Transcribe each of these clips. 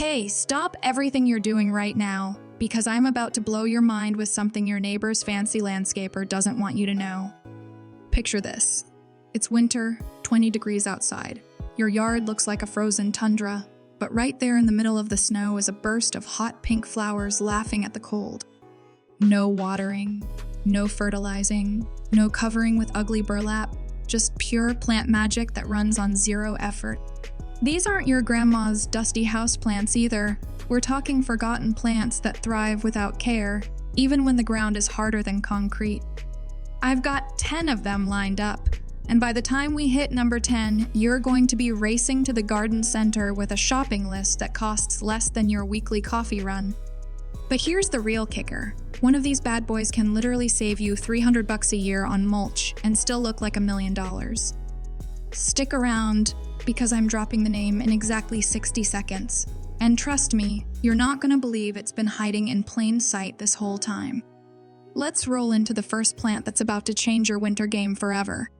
Hey, stop everything you're doing right now, because I'm about to blow your mind with something your neighbor's fancy landscaper doesn't want you to know. Picture this. It's winter, 20 degrees outside. Your yard looks like a frozen tundra, but right there in the middle of the snow is a burst of hot pink flowers laughing at the cold. No watering, no fertilizing, no covering with ugly burlap, just pure plant magic that runs on zero effort. These aren't your grandma's dusty houseplants either. We're talking forgotten plants that thrive without care, even when the ground is harder than concrete. I've got 10 of them lined up, and by the time we hit number 10, you're going to be racing to the garden center with a shopping list that costs less than your weekly coffee run. But here's the real kicker. One of these bad boys can literally save you $300 a year on mulch and still look like $1 million. Stick around, because I'm dropping the name in exactly 60 seconds. And trust me, you're not gonna believe it's been hiding in plain sight this whole time. Let's roll into the first plant that's about to change your winter game forever.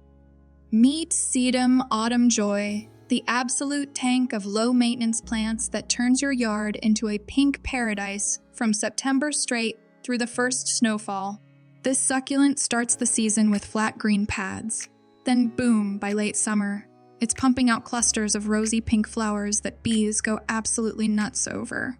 Meet Sedum Autumn Joy, the absolute tank of low-maintenance plants that turns your yard into a pink paradise from September straight through the first snowfall. This succulent starts the season with flat green pads. Then boom, by late summer, it's pumping out clusters of rosy pink flowers that bees go absolutely nuts over.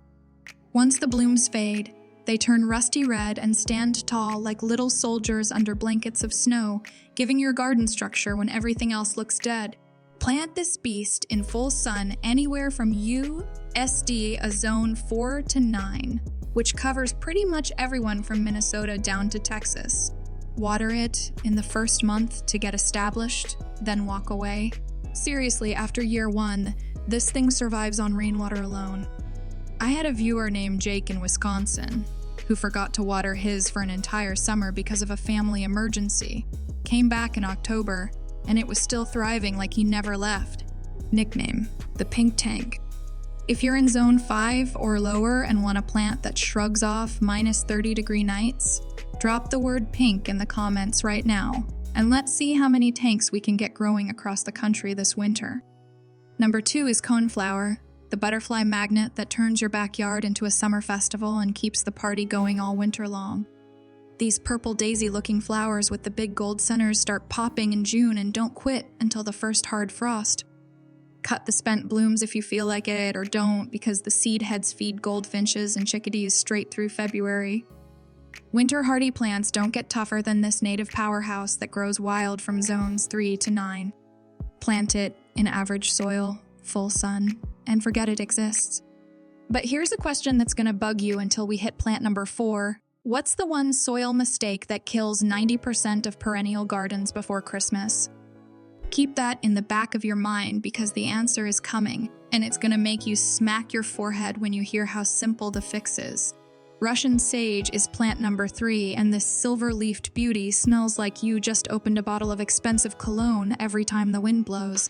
Once the blooms fade, they turn rusty red and stand tall like little soldiers under blankets of snow, giving your garden structure when everything else looks dead. Plant this beast in full sun anywhere from USDA a zone 4 to 9, which covers pretty much everyone from Minnesota down to Texas. Water it in the first month to get established, then walk away. Seriously, after year 1, this thing survives on rainwater alone. I had a viewer named Jake in Wisconsin who forgot to water his for an entire summer because of a family emergency. Came back in October, and it was still thriving like he never left. Nickname, the Pink Tank. If you're in zone 5 or lower and want a plant that shrugs off minus 30-degree nights, drop the word pink in the comments right now, and let's see how many tanks we can get growing across the country this winter. Number 2 is Coneflower, the butterfly magnet that turns your backyard into a summer festival and keeps the party going all winter long. These purple daisy-looking flowers with the big gold centers start popping in June and don't quit until the first hard frost. Cut the spent blooms if you feel like it, or don't, because the seed heads feed goldfinches and chickadees straight through February. Winter hardy plants don't get tougher than this native powerhouse that grows wild from zones 3 to 9. Plant it in average soil, full sun, and forget it exists. But here's a question that's gonna bug you until we hit plant number 4. What's the one soil mistake that kills 90% of perennial gardens before Christmas? Keep that in the back of your mind because the answer is coming, and it's gonna make you smack your forehead when you hear how simple the fix is. Russian sage is plant number 3, and this silver-leafed beauty smells like you just opened a bottle of expensive cologne every time the wind blows.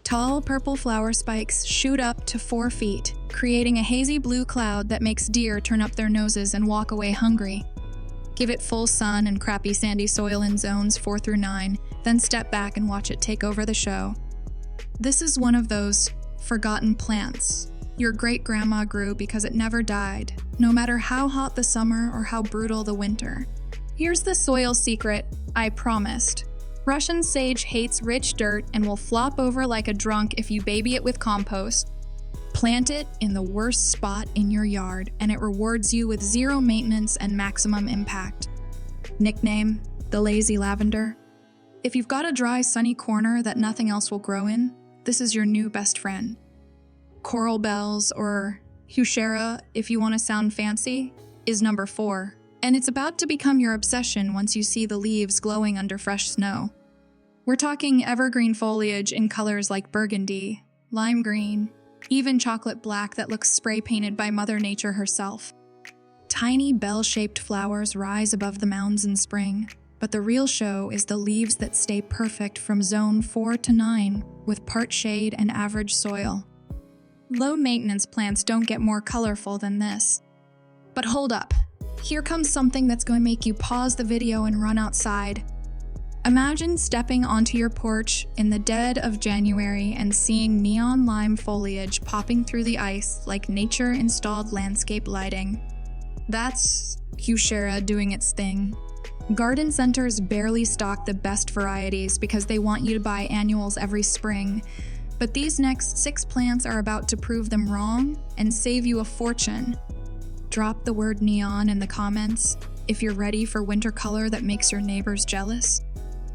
Tall purple flower spikes shoot up to 4 feet, creating a hazy blue cloud that makes deer turn up their noses and walk away hungry. Give it full sun and crappy sandy soil in zones 4 through 9, then step back and watch it take over the show. This is one of those forgotten plants your great-grandma grew because it never died, no matter how hot the summer or how brutal the winter. Here's the soil secret I promised. Russian sage hates rich dirt and will flop over like a drunk if you baby it with compost. Plant it in the worst spot in your yard, and it rewards you with zero maintenance and maximum impact. Nickname, the lazy lavender. If you've got a dry, sunny corner that nothing else will grow in, this is your new best friend. Coral bells, or Heuchera if you want to sound fancy, is number 4. And it's about to become your obsession once you see the leaves glowing under fresh snow. We're talking evergreen foliage in colors like burgundy, lime green, even chocolate black that looks spray-painted by Mother Nature herself. Tiny bell-shaped flowers rise above the mounds in spring, but the real show is the leaves that stay perfect from zone 4 to 9 with part shade and average soil. Low-maintenance plants don't get more colorful than this. But hold up. Here comes something that's going to make you pause the video and run outside. Imagine stepping onto your porch in the dead of January and seeing neon lime foliage popping through the ice like nature-installed landscape lighting. That's Heuchera doing its thing. Garden centers barely stock the best varieties because they want you to buy annuals every spring, but these next 6 plants are about to prove them wrong and save you a fortune. Drop the word neon in the comments if you're ready for winter color that makes your neighbors jealous.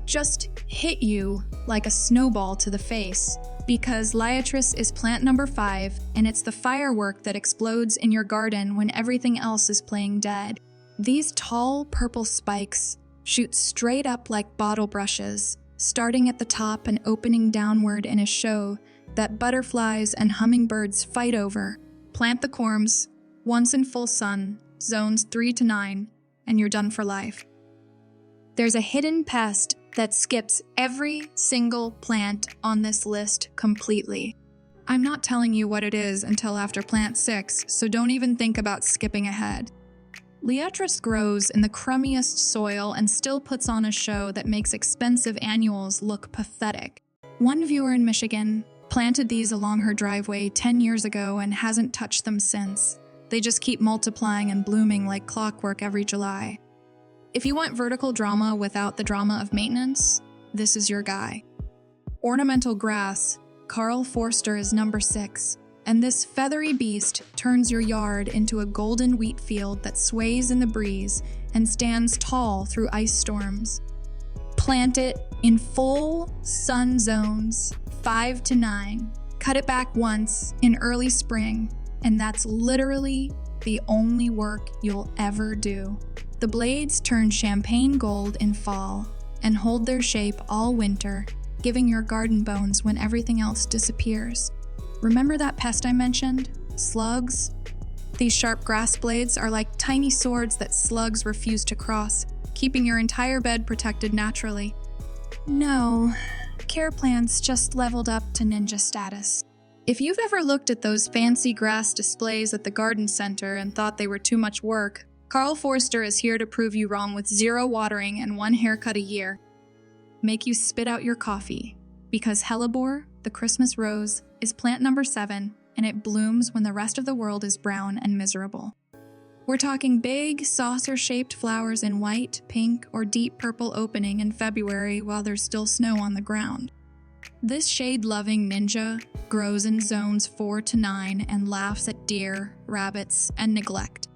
Just hit you like a snowball to the face, because Liatris is plant number 5, and it's the firework that explodes in your garden when everything else is playing dead. These tall purple spikes shoot straight up like bottle brushes, starting at the top and opening downward in a show that butterflies and hummingbirds fight over. Plant the corms, once in full sun, zones 3 to 9, and you're done for life. There's a hidden pest that skips every single plant on this list completely. I'm not telling you what it is until after plant 6, so don't even think about skipping ahead. Liatris grows in the crummiest soil and still puts on a show that makes expensive annuals look pathetic. One viewer in Michigan planted these along her driveway 10 years ago and hasn't touched them since. They just keep multiplying and blooming like clockwork every July. If you want vertical drama without the drama of maintenance, this is your guy. Ornamental grass, Karl Foerster is number 6, and this feathery beast turns your yard into a golden wheat field that sways in the breeze and stands tall through ice storms. Plant it in full sun zones 5 to 9. Cut it back once in early spring, and that's literally the only work you'll ever do. The blades turn champagne gold in fall and hold their shape all winter, giving your garden bones when everything else disappears. Remember that pest I mentioned? Slugs? These sharp grass blades are like tiny swords that slugs refuse to cross, keeping your entire bed protected naturally. No, care plants just leveled up to ninja status. If you've ever looked at those fancy grass displays at the garden center and thought they were too much work, Karl Foerster is here to prove you wrong with 0 watering and 1 haircut a year. Make you spit out your coffee, because Hellebore, the Christmas rose, is plant number 7, and it blooms when the rest of the world is brown and miserable. We're talking big, saucer-shaped flowers in white, pink, or deep purple opening in February while there's still snow on the ground. This shade-loving ninja grows in zones 4 to 9 and laughs at deer, rabbits, and neglect.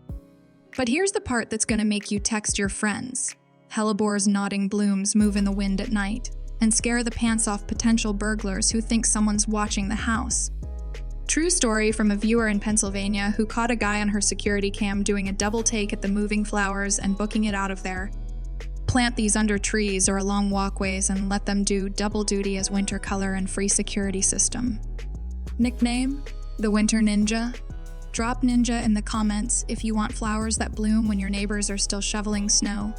But here's the part that's going to make you text your friends. Hellebore's nodding blooms move in the wind at night and scare the pants off potential burglars who think someone's watching the house. True story from a viewer in Pennsylvania who caught a guy on her security cam doing a double take at the moving flowers and booking it out of there. Plant these under trees or along walkways and let them do double duty as winter color and free security system. Nickname? The Winter Ninja? Drop ninja in the comments if you want flowers that bloom when your neighbors are still shoveling snow.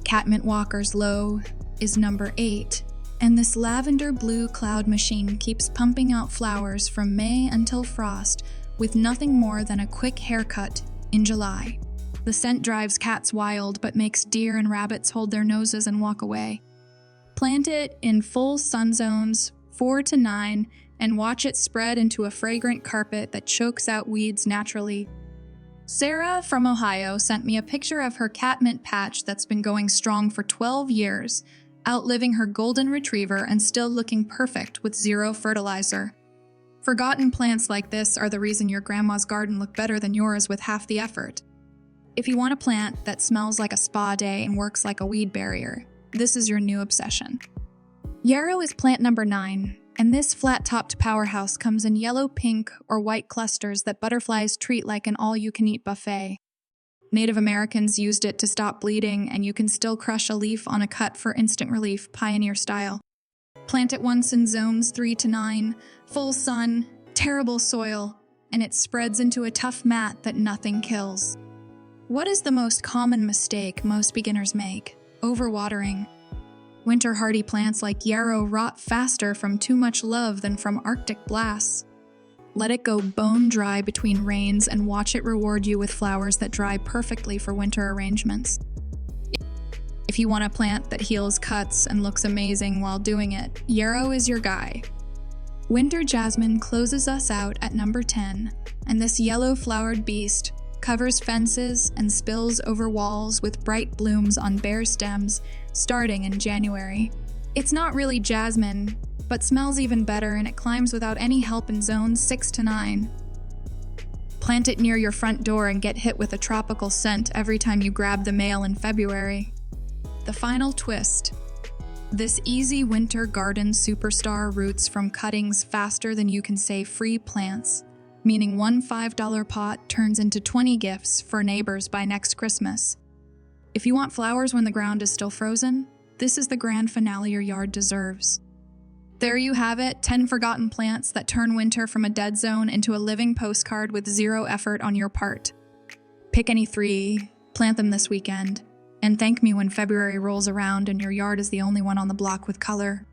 Catmint Walker's Low is number 8, and this lavender blue cloud machine keeps pumping out flowers from May until frost with nothing more than a quick haircut in July. The scent drives cats wild but makes deer and rabbits hold their noses and walk away. Plant it in full sun zones 4 to 9 and watch it spread into a fragrant carpet that chokes out weeds naturally. Sarah from Ohio sent me a picture of her catmint patch that's been going strong for 12 years, outliving her golden retriever and still looking perfect with 0 fertilizer. Forgotten plants like this are the reason your grandma's garden looked better than yours with half the effort. If you want a plant that smells like a spa day and works like a weed barrier, this is your new obsession. Yarrow is plant number 9. And this flat-topped powerhouse comes in yellow, pink, or white clusters that butterflies treat like an all-you-can-eat buffet. Native Americans used it to stop bleeding, and you can still crush a leaf on a cut for instant relief, pioneer style. Plant it once in zones 3 to 9, full sun, terrible soil, and it spreads into a tough mat that nothing kills. What is the most common mistake most beginners make? Overwatering. Winter hardy plants like Yarrow rot faster from too much love than from Arctic blasts. Let it go bone dry between rains and watch it reward you with flowers that dry perfectly for winter arrangements. If you want a plant that heals cuts and looks amazing while doing it, Yarrow is your guy. Winter Jasmine closes us out at number 10, and this yellow-flowered beast covers fences and spills over walls with bright blooms on bare stems starting in January. It's not really jasmine, but smells even better, and it climbs without any help in zones 6 to 9. Plant it near your front door and get hit with a tropical scent every time you grab the mail in February. The final twist. This easy winter garden superstar roots from cuttings faster than you can say free plants, meaning one $5 pot turns into 20 gifts for neighbors by next Christmas. If you want flowers when the ground is still frozen, this is the grand finale your yard deserves. There you have it, 10 forgotten plants that turn winter from a dead zone into a living postcard with zero effort on your part. Pick any 3, plant them this weekend, and thank me when February rolls around and your yard is the only one on the block with color.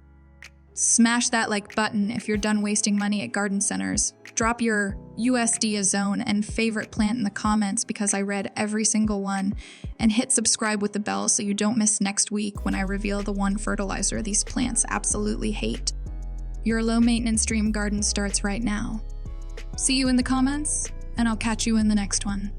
Smash that like button if you're done wasting money at garden centers. Drop your USDA zone and favorite plant in the comments because I read every single one, and hit subscribe with the bell so you don't miss next week when I reveal the one fertilizer these plants absolutely hate. Your low-maintenance dream garden starts right now. See you in the comments, and I'll catch you in the next one.